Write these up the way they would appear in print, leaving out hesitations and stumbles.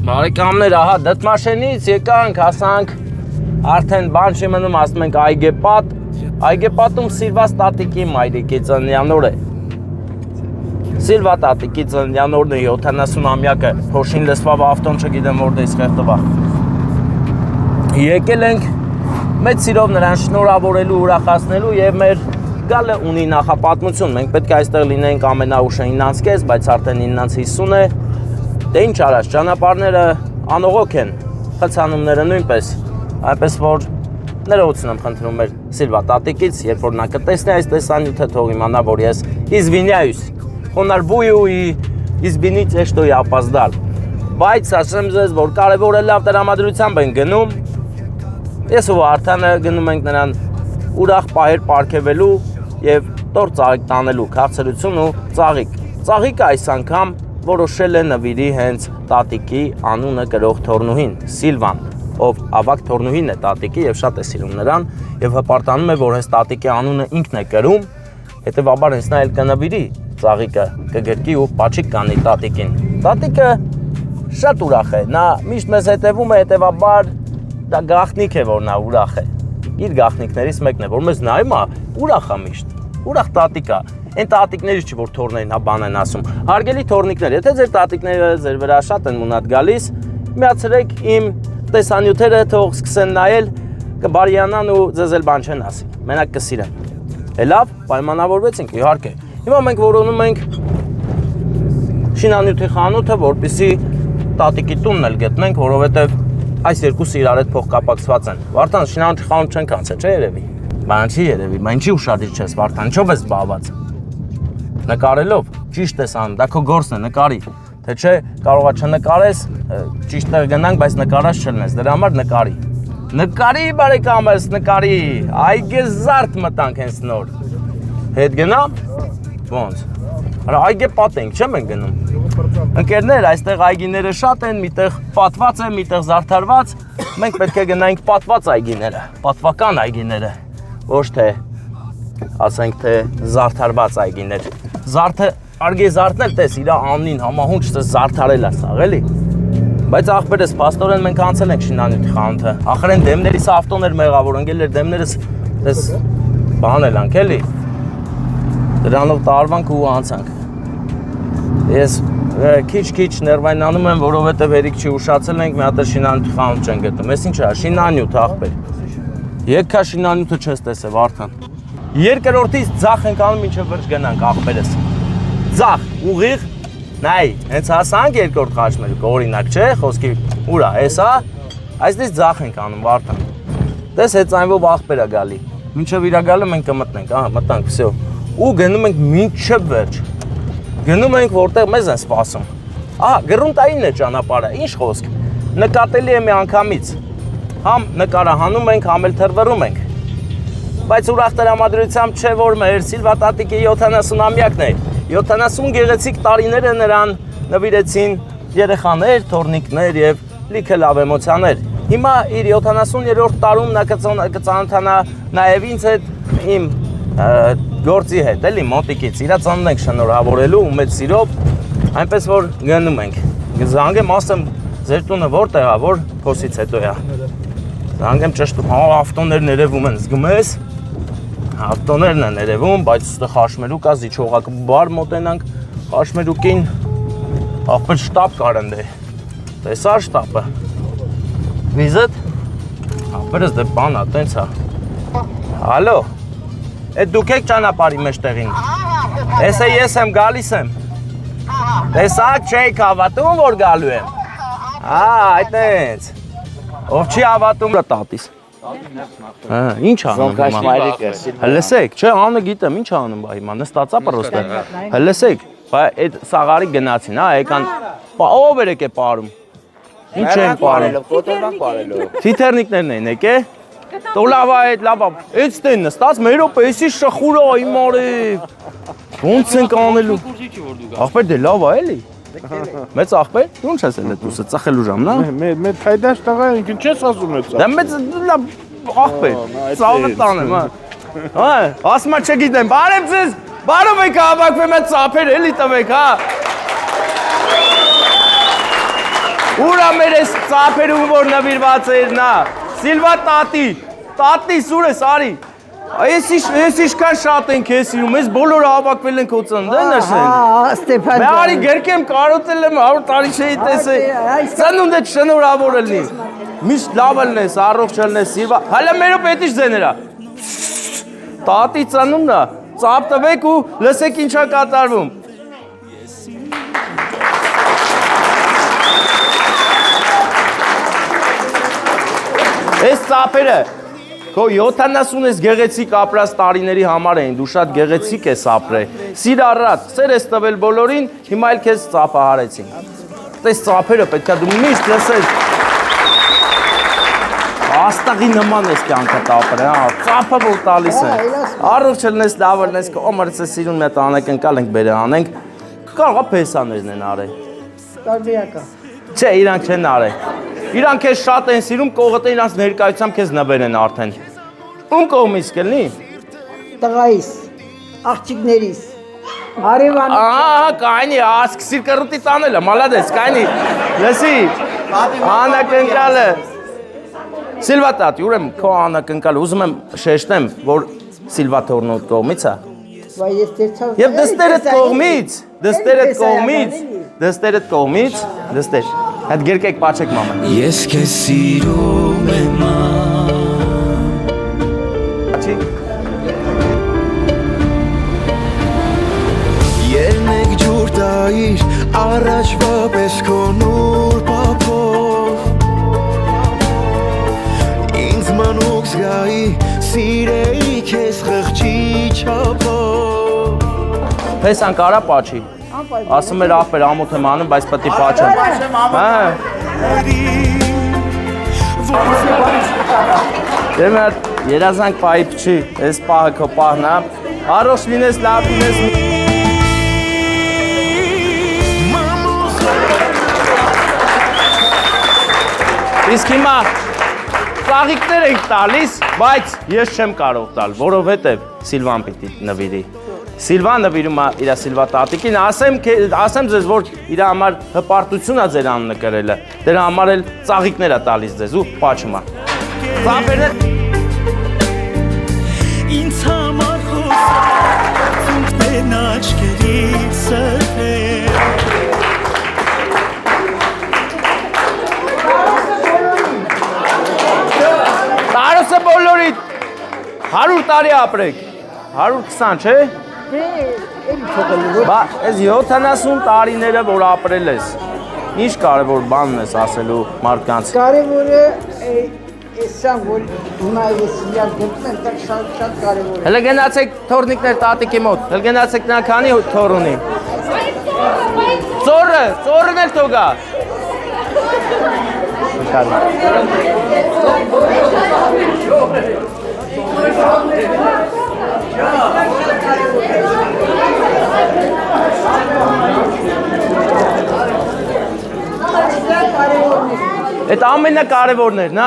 Բարեկամներ, ահա դդմաշենից եկանք, հասանք, արդեն բան չի մնում, ասում ենք Այգեպատ, Այգեպատում Սիլվա տատիկի մայրիկի ծննդյան օր է։ Սիլվա տատիկի ծննդյան օրն է 70-ամյակը, փոշին լսվավ ավտոն չգիտեմ որտե իսկեղ տվա։ Եկել ենք մեծ սիրով նրան շնորհավորելու, ուրախացնելու եւ մեր գալը ունի նախապատմություն։ Մենք պետք է այստեղ լինենք ամենաուշը 9-ից կես, բայց արդեն 9:50 է։ Դե ինչ արած, ճանապարհները անողոք են, խցանումները նույնպես, այնպես որ ներողություն եմ խնդրում մեր Սիլվա տատիկից, երբ որ նա կտեսնի այս տեսանյութը, թող իմանա, որ ես извиняюсь, խոնարհբույու извините, что я опоздал։ Բայց ասեմ ձեզ, որ կարևորը լավ տրամադրությամբ են գնում։ Ես ու Արթանը գնում ենք նրան ուրախ պահեր պարգևելու եւ տոր ծաղիկ տանելու, քաղցրություն ու ծաղիկ։ Ծաղիկը այս անգամ որոշել է նվիրի հենց տատիկի անունը կրող թորնուհին, Սիլվան, ով ավակ թորնուհին է տատիկի եւ շատ է սիրում նրան եւ հպարտանում է, որ հենց տատիկի անունը ինքն է կրում, հետեւաբար հենց նա էլ կնվիրի ծաղիկը, կգրկի ու պաչիկ կանի տատիկին։ Տատիկը շատ ուրախ է, նա միշտ մեզ հետևում է, հետեւաբար դա գաղտնիք է, որ նա ուրախ է։ Իր գաղտնիքներից մեկն է, որ մեզ նայում է, ուրախ է միշտ, ուրախ տատիկ է։ Այն տատիկներից չի, որ թորներին հա բան են ասում։ Հարգելի թորնիկներ, եթե ձեր տատիկները ձեր վրա շատ են մունատ գալիս, միացրեք իմ տեսանյութերը, թող սկսեն նայել, կբարյանան ու ձեզ էլ բան չեն ասի։ Մենակ կսիրեն։ Լավ, պայմանավորվեցինք, իհարկե։ Հիմա մենք որոնում ենք շինանյութի խանութը, որպեսզի տատիկի տունն էլ գտնենք, որովհետև այս երկուսը իրար հետ փոխկապակցված են։ Վարդան, շինանյութի խանութ չենք անցել, չէ՞ երևի։ Բան չի երևի, բան չի ուշադիր չես, Վարդան, ինչով ես զբաղված։ Նկարելով, ճիշտ ես անում, դա քո գործն է, նկարի։ Թե չէ, կարողա չնկարես, ճիշտ տեղ գնանք, բայց նկարած չլնես, դրա համար նկարի։ Նկարի բարեկամս, նկարի, այգեզարդ մտանք հենց նոր։ Հետ գնամ։ Ոնց։ Արա Այգեպատ ենք, չեմ ենք գնում։ Ընկերներ, այստեղ այգիները շատ են, միտեղ պատված է, միտեղ զարդարված։ Մենք պետք է գնայինք պատված այգիները, պատվական այգիները, ոչ թե ասենք թե զարդարված այգիներ։ Զարդը արգե զարդնել տես իր անունին համահունչ զարդարել է սա, էլի։ Բայց ախպերս, փաստորեն մենք անցել ենք շինանյութի խանութը։ Ախր են դեմներիս ավտոներ մեղավոր, ընկերներ, դեմներս տես բան էլ անք, էլի։ Դրանով տարվանք ու անցանք։ Ես քիչ ներվայնանում եմ, որովհետև երիք չի ուշացել ենք, մի հատ շինանյութի խանութ չեն գտնում։ Ես ինչ է, շինանյութ ախպեր։ Եկա շինանյութը չես տեսել, Վարդան։ Երկրորդից ձախ ենք անում, մինչև վերջ գնանք ախպերս։ Ձախ, ուղիղ, նայ, հենց հասանք երկրորդ խաչմերուկը, օրինակ, չէ, խոսքի ուրա, հեսա, այսպես ձախ ենք անում, Վարդան։ Տես հեծայնվով ախպեր է գալի։ Մինչև իրա գալը մենք կմտնենք, ահա, մտանք, վсё։ Ու գնում ենք մինչև վերջ։ Գնում ենք, որտեղ մեզ են սպասում։ Ահա, գրունտայինն է ճանապարհը, ինչ խոսք։ Նկատելի է մի անգամից։ Համ նկարահանում ենք, համ էլ թռվռում ենք։ Բայց ուրախ տրամադրությամբ չէ, որ մեր Սիլվա տատիկի 70-ամյակն է։ 70 գեղեցիկ տարիները նրան նվիրեցին երեխաներ, թորնիկներ եւ լիքը լավ էմոցիաներ։ Հիմա իր 70-րդ տարում նա կծանոթանա նաեւ ինձ հետ իմ գործի հետ, էլի մոտիկից, իրա ծանոթ ենք շնորհավորելու ու մեծ սիրով, այնպես որ գնում ենք։ Զանգեմ ասեմ, ձեր տունը որտեղ է, որ փոսից հետո է։ Զանգեմ ճշտում, հա, ավտոներ ներևում են, զգում ես։ Ավտոներն են ներևում, բայց ստե խաշմերուկ է, զիջողակը բար մոտենանք խաշմերուկին, ախպեր շտապ կար ընդ է։ Տեսա շտապը։ Վիզետ։ Ախպերս դե բան ա, տենց է։ Հալո։ Այդ դուք եք ճանապարհի մեջտեղին։ Էս է ես եմ գալիս եմ։ Տեսակ չեք հավատում, որ գալու եմ։ Այդտենց։ Ով չի հավատում տատիս։ Ինչ անում։ Լսեք, չէ, անը գիտեմ, ինչ անում բա հիմա, նստածա պրոստը։ Լսեք, բա այդ սաղարի գնացին, հա, եկան։ Ով երեք է պարում։ Ինչ են պարում։ Թիթեռնիկներն են եկե։ Տո լավ է, լավ է, էց տեն նստած, մերոպ, էսի շխուր է, իմ արև, ոնց ենք անելու, ախպեր դե լավ է, էլի, մեծ ախպեր, դու ինչ ես էլ էտ ուսը, ծախելու ժամն է։ Մեծ հայդաշ տղա ենք, ինչ ես ասում էտ ծախ։ Դա մեծ ախպեր, ծավը տանեմ, հա, ասմա չգիտեմ, բարև ձեզ, բարով եք հավակվեմ այդ ծափեր, էլի տվեք, հա։ Ուրա մեր էս ծափերում որ նվիրված էր նա։ Սիլվա տատի սուր ես արի։ Ես իշքան շատ ենք ես սիրում, ես բոլորը հավաքվել ենք քո ծննդը նշեն։ Ստեփան Მე արի գերկեմ կարոտել եմ 100 տարի չէի տեսել։ Ծնունդը շնորհավոր լինի։ Միշտ լավ լինես, առողջ լինես, Սիլվա։ Հələ մերո պետիչ ձեներա։ Տատի ծնունդն է, ծափ տվեք ու լսեք ինչա կատարվում։ Այս ծափերը քո 70-ից գեղեցիկ ապրած տարիների համար էին, դու շատ գեղեցիկ ես ապրել։ Սիր առատ, սեր ես տվել բոլորին, հիմա էլ քեզ ծափահարեցին։ Այս ծափերը պետքա դու միշտ լսես։ Աստղի նման ես կյանքդ ապրել, հա, ծափը որ տալիս են։ Առողջ լինես, լավ լինես, կոմերց է սիրուն մի հատ անակնկալ ենք բերել անենք։ Կարող է փեսաներն են արել։ Տարբերակա։ Չէ, իրանք չեն արել։ Իրանք քեզ շատ են սիրում, կողոտ իրանց ներկայությամբ քեզ նվեր են արդեն։ Ում կողմից կլինի։ Տղայիս, աղջիկներիս, հարևան։ Ահա, կայնի, ասկսիր կռուտի տանելը, մալադես, կայնի։ Լսի, անակնկալը։ Սիլվա տատի, ուրեմն քո անակնկալը, ուզում եմ շեշտեմ, որ Սիլվա թորնոտ կողմից է։ Վայ ես դերցավ։ Եվ դստերդ կողմից, դստերդ կողմից, դստեր։ Հետ գերկեք պաչեք մաման։ Ես քեզ սիրում եմ Աչի։ Ելնեք ջուր տայիր առաջվա պես քո նոր պապով Ինձ մանուկ զգայի սիրեի քեզ խղճի չափով Փեսան կարա պաչի։ Ասում էր ախպեր ամոթ եմ անում, բայց պետք է պաչեմ։ Հա։ Դեմ երազանք պահի փչի, այս պահը քո պահն է։ Առողջ լինես, լավ լինես։ Իսկ հիմա ծաղիկներ ենք տալիս, բայց ես չեմ կարող տալ, որովհետև Սիլվան պիտի նվիրի։ Սիլվան նվիրում է իր Սիլվա տատիկին, ասեմ ձեզ, որ իր համար հպարտություն է ձեր անունը կրելը, դրա համար էլ ծաղիկներ է տալիս ձեզ ու պաչում է։ Ծափերն Ինձ համար խոսացունքներն աչքերից սրտեր Տարոսը բոլորիդ 100 տարի ապրեք, 120, չէ։ Բա, այս 70 տարիները, որ ապրել ես, ինչ կարևոր բանն ես ասելու մարդկանց։ Կարևորը էսան, որ հիմա ես իրար գտնում եմ, դա շատ կարևոր է։ Հələ գնացեք թորնիկներ տատիկի մոտ, հələ գնացեք նա քանի թոր ունի։ Ծորն էլ թողա։ Այդ ամենակարևորն էր, նա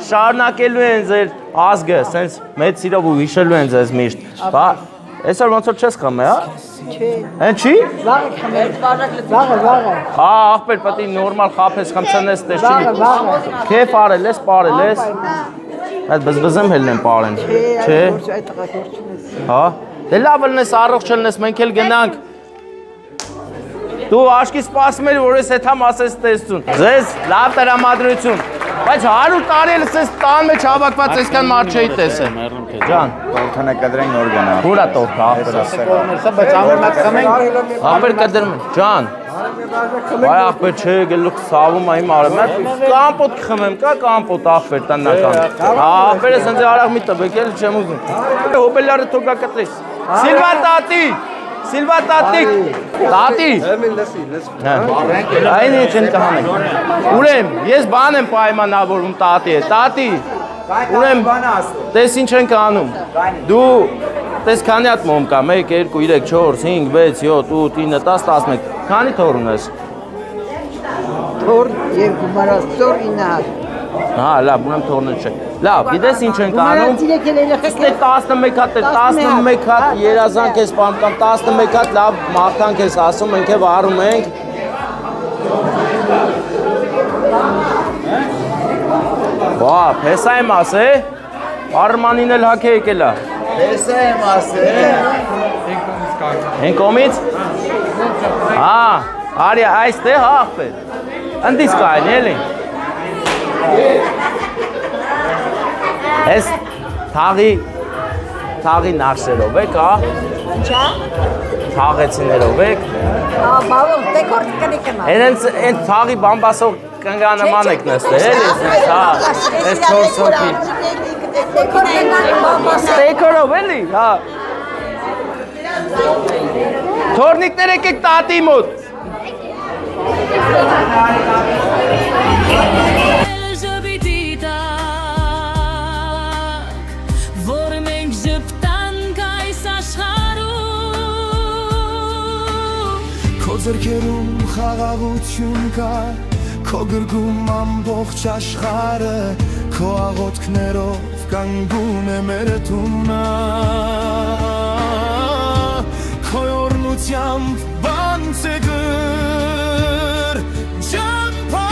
շարունակելու են ձեր ազգը, սենց մեծ սիրով ու հիշելու են ձեզ միշտ։ Բա, այսօր ոնց որ չես խմե, հա։ Չէ։ Հեն չի։ Վաղը խմել, վաղը։ Հա, ախպեր պետք է նորմալ խափես, խմցնես, տես չի։ Քեֆ արել ես, պարել ես։ Այդ բզբզեմ հելն են պարեն։ Չէ։ Այդ տղագործում ես։ Հա։ Դե լավ լինես, առողջ լինես, մենք էլ գնանք։ Դու աշկի սպասում ես, որ ես հետամ ասես տեսություն։ Ձեզ լավ տրամադրություն։ Բայց 100 տարի էլ ես տան մեջ հավաքված այսքան մարդ չէի տեսել։ Ջան, Տորթանը կդրենք նոր գնա։ ուրա տորթը ախպերը։ Բայց ամենակ խմենք։ Ախպեր կդրում են։ Ջան։ Վայ ախպեր չէ, գլուխ ցավում է իմ արմատ։ Կամպոտ կխմեմ, կա կամպոտ ախպեր տնական։ Ախպերը սենց արագ մի տվեք, էլ չեմ ուզում։ Հոբելարը թողա կտրի։ Սիլվա տատի։ Սիլվա տատիկ։ Տատի։ Այն ինչ են կհանենք։ Ուրեմ, ես բան եմ պայմանավորում տատի է։ Տատի։ Ուրեմ, տես ինչ ենք անում։ Դու տես քանի հատ մոմ կա, 1, 2, 3, 4, 5, 6, 7, 8, 9, 10, 11։ Քանի թոր ունես։ Թոր եւ գումարածոր 9 հատ։ Հա, լավ, ուրեմ թորն չէ։ Լավ, գիտես ինչ ենք անում։ Գումարած 11 հատ է, 11 հատ երազանք ես պամպան, 11 հատ լավ մարդանք ես ասում, մենք եւ առում ենք։ փեսա եմ ասե։ Արմանին էլ հագե եկել է։ Հեսա եմ ասել։ Հեն կոմից։ Հա, արի այստեղ հա ախպեր։ Ընդից կային էլի։ Էս թաղի նախշերով եք, հա։ Ինչա։ Թաղեցիներով եք։ Բավոն դեկոր կնիկնա։ Այն թաղի բամբասով կնգանման եք նստել, էս հա։ Էս 4 հոգի։ Դեկոր կնիկնա։ Ստեյքերով էլի, հա։ Թորնիկներ եկեք տատի մոտ։ Քո ձեռքերում խաղաղություն կա, քո գրկում ամբողջ աշխարհը, քո աղոթքներով կանգուն է մեր տունը, քո օրնությամբ բանց է գրճամփա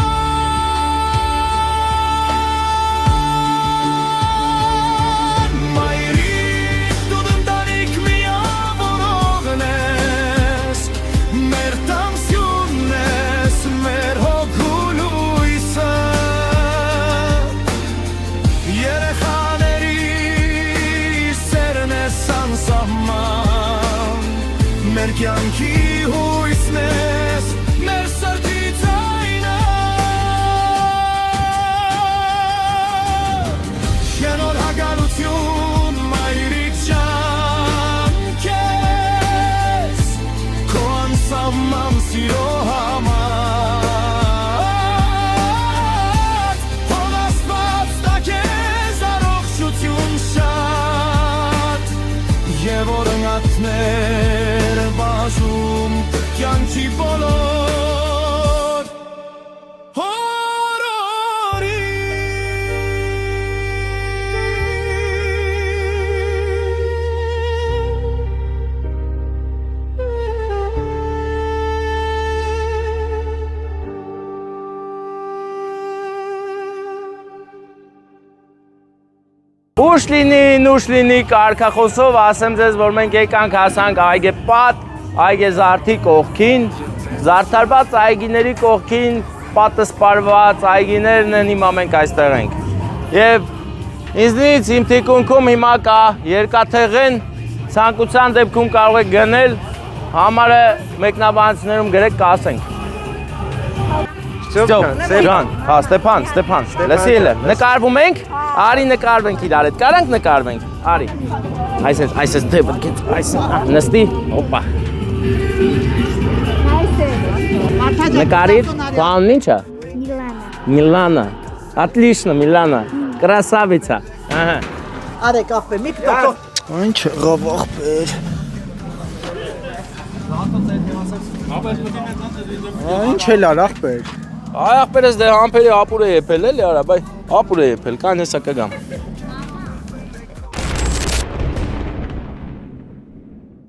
մայրիկ դու դանդանիկ միավորողն ես մեր տամսյունն ես մեր հոգուլույսը երեխաների սերն ես անսահման մեր կյանքի հույսն ես մեր սրտի ձայնը շենոր հագալություն մայրիկ ջան քեզ քո անսահման սիրո համար հով Աստված տա քեզ առողջություն շատ եւ օրհնածներ բաժում կյանքի բոլոր հորորի Ուշ լինի կարգախոսով ասեմ ձեզ, որ մենք եկանք հասանք այգեպատ, այգեզարդի կողքին, զարդարված այգիների կողքին պատը սպարված այգիներն են հիմա մենք այստեղ ենք։ Եվ ինձնից իմ թիկունքում հիմա կա երկաթեղեն, ցանկության դեպքում կարող եք գնել, համարը մեկնաբանություններում գրեք կասենք։ Ստեփան, հա Ստեփան, լսի էլ նկարվում ենք, արի նկարվենք իրար հետ, կարանք նկարվենք, արի։ Այս դեպը գիծ, այս նստի, օպա։ Նկարիր, պանն ինչ է։ Միլանա, отлично, Միլանա, красавица, ահա։ Արեք ախպեր, մի կտակով։ Ինչ եղավ ախպեր։ Ինչ էլ ար ախպեր։ Այ ախպերս դե համբերի ապուր է եփել էլի արա, բայ ապուր է եփել, կան հեսա կգամ։